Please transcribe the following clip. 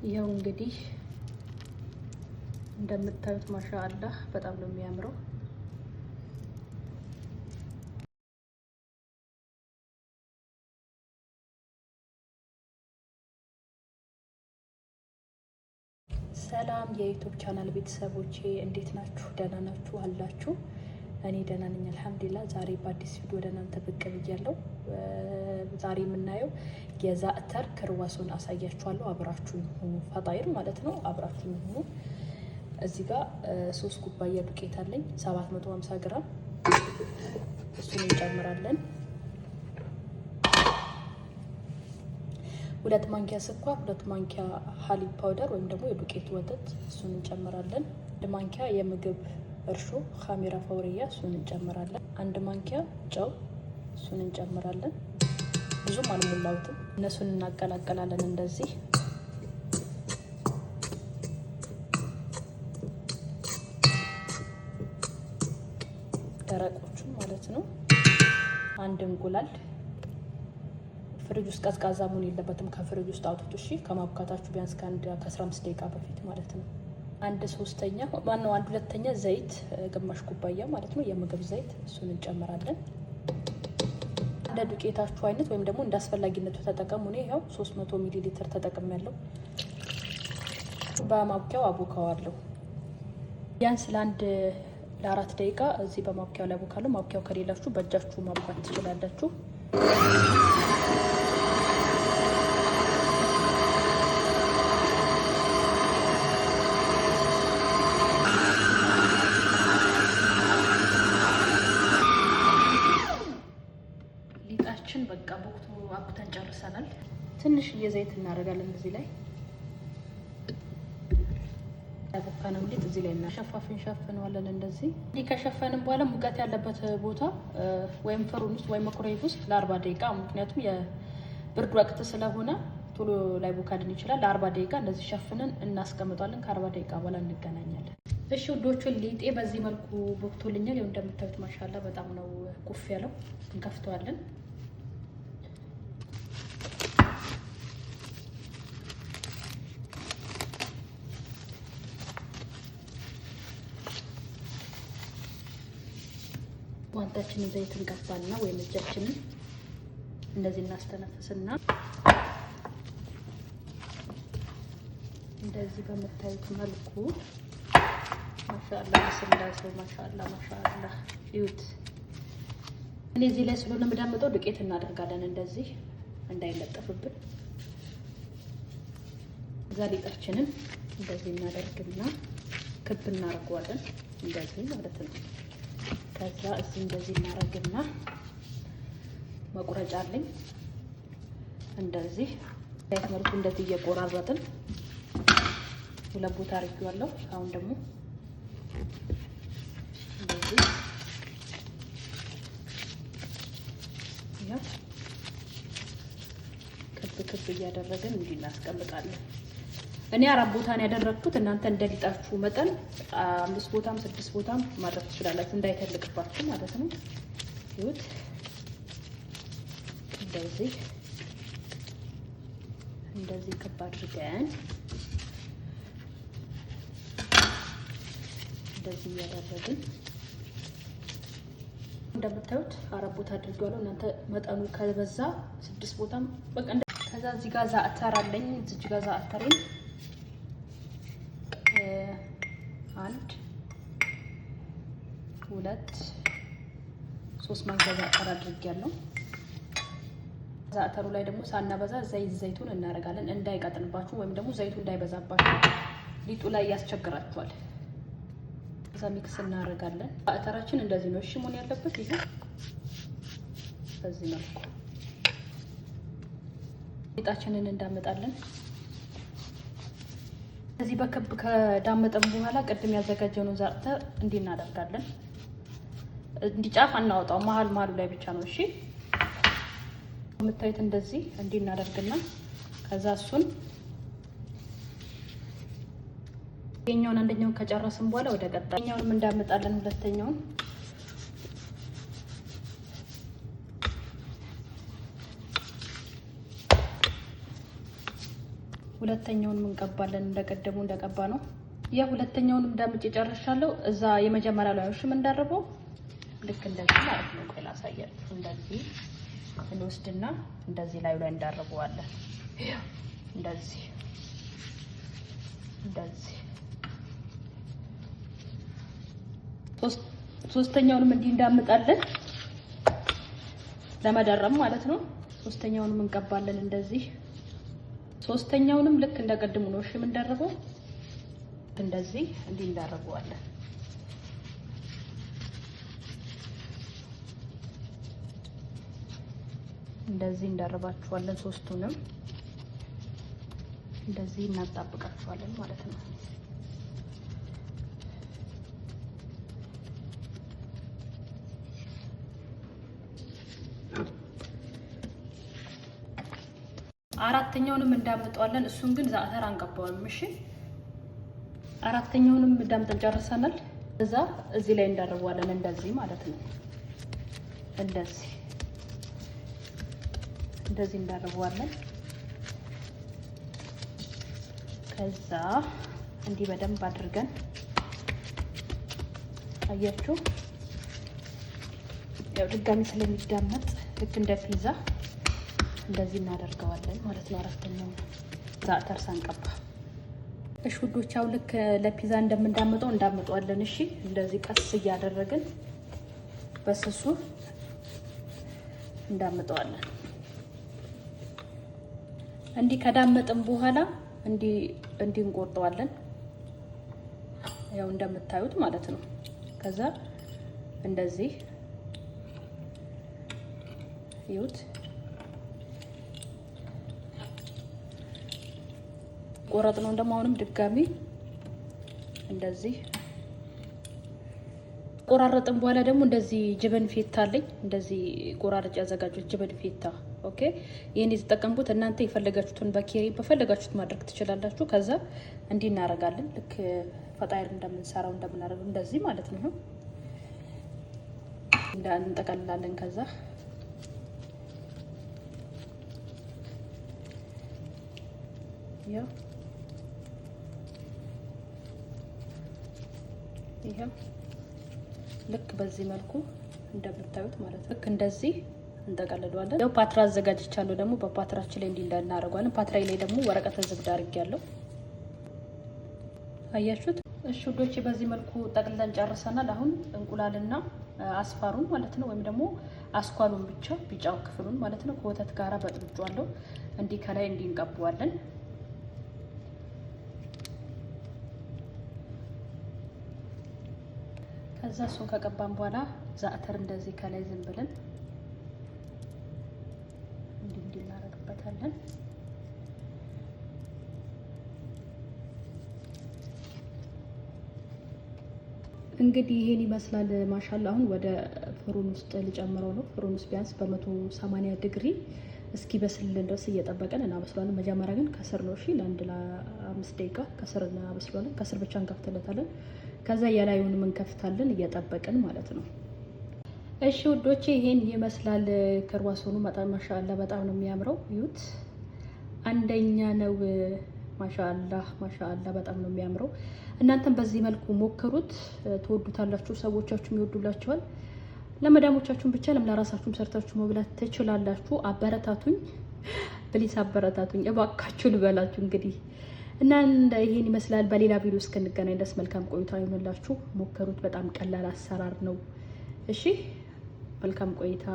ይሄው እንግዲህ እንደምታዩት ማሻአላህ በጣም ነው የሚያምረው። ሰላም የዩቲዩብ ቻናል ቤተሰቦቼ እንዴት ናችሁ? ደህና ናችሁ አላችሁ? እኔ ደህና ነኝ አልሐምዱሊላህ። ዛሬ በአዲስ ቪዲዮ ወደ እናንተ ብቅ ብያለሁ። ዛሬ የምናየው የዛዕተር ክርዋሶን አሳያችኋለሁ። አብራችሁ ሁኑ። ፈጣይር ማለት ነው። አብራችሁ ሁኑ። እዚህ ጋር 3 ኩባያ ዱቄት አለኝ 750 ግራም እሱን እንጨምራለን። 2 ማንኪያ ስኳር፣ 2 ማንኪያ ሀሊብ ፓውደር ወይም ደግሞ የዱቄት ወተት እሱን እንጨምራለን። 1 ማንኪያ የምግብ እርሾ ካሜራ ፈውሪያ እሱን እንጨምራለን። 1 ማንኪያ ጨው እሱን እንጨምራለን። ብዙም አልሞላውትም። እነሱን እናቀላቀላለን እንደዚህ ደረቆቹን ማለት ነው። 1 እንቁላል ፍሪጅ ውስጥ ቀዝቃዛ መሆን የለበትም። ከፍሪጅ ውስጥ አውጥቶ እሺ፣ ከማብካታችሁ ቢያንስ ከ15 ደቂቃ በፊት ማለት ነው። 1/3 ማነው 1/2 ዘይት ግማሽ ኩባያ ማለት ነው፣ የምግብ ዘይት እሱን እንጨምራለን። እንደ ዱቄታችሁ አይነት ወይም ደግሞ እንደ አስፈላጊነቱ ተጠቀሙ። እኔ ያው 300 ሚሊ ሊትር ተጠቅሜያለሁ። በማብኪያው አቦካዋለሁ። ቢያንስ ለ4 ደቂቃ እዚህ በማብኪያው ላይ አቦካለሁ። ማብኪያው ከሌላችሁ በእጃችሁ ማብካት ትችላላችሁ። ሊጣችን በቃ በወቅቱ አብኩተን ጨርሰናል። ትንሽዬ ዘይት እናደርጋለን እዚህ ላይ ያቦካነው ሊጥ እዚህ ላይ ሸፍነዋለን። እንደዚህ ከሸፈንን በኋላ ሙቀት ያለበት ቦታ ወይም ፍሩን ውስጥ ወይም ማይክሮዌቭ ውስጥ ለ40 ደቂቃ፣ ምክንያቱም የብርድ ወቅት ስለሆነ ቶሎ ላይ ቦካልን ይችላል። ለ40 ደቂቃ እንደዚህ ሸፍነን እናስቀምጣለን። ከ40 ደቂቃ በኋላ እንገናኛለን። እሺ ውዶቹ፣ ሊጤ በዚህ መልኩ ቦክቶልኛል። ይኸው እንደምታዩት ማሻአላ በጣም ነው ኩፍ ያለው። እንከፍተዋለን። ጓንታችንን ዘይት እንቀባና ወይም እጃችንን እንደዚህ እናስተነፍስና እንደዚህ በምታዩት መልኩ ማሻአላ ስላሴው ማሻአላ ይዩት። እኔ እዚህ ላይ ስለሆነ የምዳምጠው ዱቄት እናደርጋለን እንደዚህ እንዳይለጠፍብን። እዛ ሊጣችንን እንደዚህ እናደርግና ክብ እናደርገዋለን እንደዚህ ማለት ነው። ከዛ እዚህ እንደዚህ እናደርግና መቁረጫ አለኝ እንደዚህ አይነት መልኩ እንደዚህ እየቆራረጥን 2 ቦታ አድርጌዋለሁ። አሁን ደግሞ እንደዚህ ያው ክብ እያደረግን እንዲህ እናስቀምጣለን። እኔ 4 ቦታ ነው ያደረኩት። እናንተ እንደሊጣችሁ መጠን 5 ቦታም 6 ቦታም ማድረግ ትችላላችሁ፣ እንዳይተልቅባችሁ ማለት ነው። ይሁት እንደዚህ ክብ አድርገን እንደዚህ እያደረግን እንደምታዩት 4 ቦታ አድርጌዋለሁ። እናንተ መጠኑ ከበዛ 6 ቦታም በቃ። ከዛ እዚህ ጋር ዛዕተር አለኝ። እዚህ ጋር ዛዕተሬን 1 2 3 ማንኪያ ዛዕተር አድርጌያለሁ። ዛዕተሩ ላይ ደግሞ ሳናበዛ ዘይቱን እናደርጋለን፣ እንዳይቀጥንባችሁ ወይም ደግሞ ዘይቱ እንዳይበዛባችሁ፣ ሊጡ ላይ ያስቸግራችኋል። ከዛ ሚክስ እናደርጋለን። ዛዕተራችን እንደዚህ ነው እሺ መሆን ያለበት። ይሄ በዚህ መልኩ ሊጣችንን እንዳመጣለን። እዚህ በክብ ከዳመጠን በኋላ ቅድም ያዘጋጀነው ዛዕተር እንዲህ እናደርጋለን። እንዲጫፍ አናወጣው፣ መሀሉ ላይ ብቻ ነው እሺ። የምታዩት እንደዚህ እንዲህ እናደርግና ከዛ እሱን አንደኛውን ከጨረስን በኋላ ወደ ቀጣይኛውንም እንዳመጣለን። ሁለተኛውን ሁለተኛውንም እንቀባለን እንደቀደሙ እንደቀባ ነው። ያ ሁለተኛውንም እንዳምጭ ጨርሻለሁ። እዛ የመጀመሪያ ላይ ነው እንዳረበው ልክ እንደዚህ ማለት ነው። ቆይ ላሳያችሁ። እንደዚህ እንወስድና እንደዚህ ላይ እንዳረበዋለን። እንደዚህ ሶስተኛውንም እንዲህ እንዳምጣለን ለመደረም ማለት ነው። ሶስተኛውንም እንቀባለን እንደዚህ። ሶስተኛውንም ልክ እንደቀድሙ ነው እንደረበው እንደዚህ እንዲህ እንዳረበዋለን። እንደዚህ እንዳረባችኋለን። ሶስቱንም እንደዚህ እናጣብቃችኋለን ማለት ነው። አራተኛውንም እንዳምጠዋለን። እሱን ግን ዛተር አንቀባውም። እሺ አራተኛውንም እንዳምጠን ጨርሰናል። እዛ እዚህ ላይ እንዳረዋለን እንደዚህ ማለት ነው። እንደዚህ እንዳረዋለን። ከዛ እንዲህ በደንብ አድርገን አያችሁ፣ ያው ድጋሚ ስለሚዳመጥ ልክ እንደ ፒዛ እንደዚህ እናደርገዋለን ማለት ነው። አራተኛው ዛተር ሳንቀባ። እሺ ውዶች፣ ያው ልክ ለፒዛ እንደምንዳምጠው እንዳምጠዋለን። እሺ እንደዚህ ቀስ እያደረግን በስሱ እንዳምጠዋለን። እንዲህ ከዳመጥን በኋላ እንዲህ እንቆርጠዋለን። ያው እንደምታዩት ማለት ነው። ከዛ እንደዚህ ይዩት ቆረጥ ነው። እንደማውንም ድጋሚ እንደዚህ ቆራረጥን በኋላ ደግሞ እንደዚህ ጅብን ፌታ አለኝ። እንደዚህ ቆራርጬ ያዘጋጁት ጅብን ፌታ። ኦኬ ይሄን የተጠቀምኩት እናንተ የፈለጋችሁትን በኬሪ በፈለጋችሁት ማድረግ ትችላላችሁ። ከዛ እንዲህ እናደርጋለን። ልክ ፈጣይር እንደምንሰራው እንደምናደርገው እንደዚህ ማለት ነው። እንጠቀልላለን። ከዛ ያው ይሄም ልክ በዚህ መልኩ እንደምታዩት ማለት ነው። ልክ እንደዚህ እንጠቀልለዋለን። ያው ፓትራ አዘጋጅቻለሁ። ደግሞ በፓትራችን ላይ እንዲህ እናደርጋለን። ፓትራይ ላይ ደግሞ ወረቀት ዝብዳ አድርጌያለሁ። አያችሁት? እሺ ውዶቼ፣ በዚህ መልኩ ጠቅልለን ጨርሰናል። አሁን እንቁላልና አስፋሩን ማለት ነው፣ ወይም ደግሞ አስኳሉን ብቻ ቢጫው ክፍሉን ማለት ነው ከወተት ጋራ በጥብጫለሁ። እንዲህ ከላይ እንዲህ እንቀባዋለን። ከዛ እሱን ከቀባን በኋላ ዛተር እንደዚህ ከላይ ዝም ብለን እንዲህ እናደርግበታለን። እንግዲህ ይሄን ይመስላል። ማሻአላ አሁን ወደ ፍሩን ውስጥ ልጨምረው ነው። ፍሩን ውስጥ ቢያንስ በ180 ዲግሪ እስኪ በስልልን ድረስ እየጠበቀን እናበስሏለን። መጀመሪያ ግን ከስር ነው እሺ፣ ለ5 ደቂቃ ከስር እናበስሏለን። ከስር ብቻ እንከፍትለታለን። ከዛ የላዩን እንከፍታለን እየጠበቅን ማለት ነው። እሺ ውዶቼ፣ ይሄን ይመስላል ክርዋሶኑ። በጣም ማሻአላ በጣም ነው የሚያምረው። ይዩት፣ አንደኛ ነው። ማሻአላ በጣም ነው የሚያምረው። እናንተም በዚህ መልኩ ሞክሩት፣ ትወዱታላችሁ። ሰዎቻችሁም ይወዱላችኋል። ለመዳሞቻችሁም ብቻ ለራሳችሁም ሰርታችሁ መብላት ትችላላችሁ። አበረታቱኝ ፕሊስ፣ አበረታቱኝ እባካችሁ ልበላችሁ። እንግዲህ እና ይሄን ይመስላል። በሌላ ቪዲዮ እስክንገናኝ ድረስ መልካም ቆይታ ይሁንላችሁ። ሞክሩት፣ በጣም ቀላል አሰራር ነው። እሺ፣ መልካም ቆይታ።